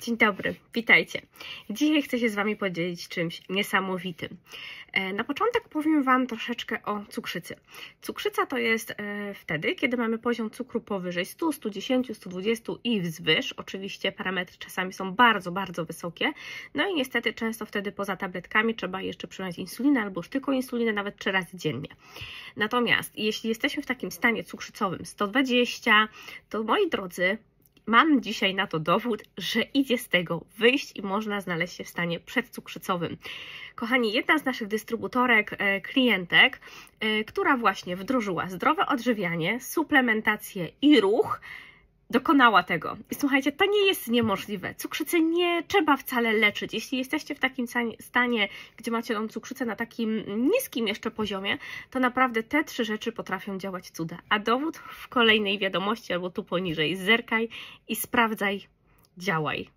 Dzień dobry, witajcie. Dzisiaj chcę się z Wami podzielić czymś niesamowitym. Na początek powiem Wam troszeczkę o cukrzycy. Cukrzyca to jest wtedy, kiedy mamy poziom cukru powyżej 100, 110, 120 i wzwyż. Oczywiście parametry czasami są bardzo, bardzo wysokie. No i niestety często wtedy poza tabletkami trzeba jeszcze przyjąć insulinę albo już tylko insulinę nawet 3 razy dziennie. Natomiast jeśli jesteśmy w takim stanie cukrzycowym 120, to moi drodzy, mam dzisiaj na to dowód, że idzie z tego wyjść i można znaleźć się w stanie przedcukrzycowym. Kochani, jedna z naszych dystrybutorek, klientek, która właśnie wdrożyła zdrowe odżywianie, suplementację i ruch, dokonała tego. I słuchajcie, to nie jest niemożliwe. Cukrzycy nie trzeba wcale leczyć. Jeśli jesteście w takim stanie, gdzie macie tą cukrzycę na takim niskim jeszcze poziomie, to naprawdę te 3 rzeczy potrafią działać cuda. A dowód w kolejnej wiadomości albo tu poniżej. Zerkaj i sprawdzaj, działaj.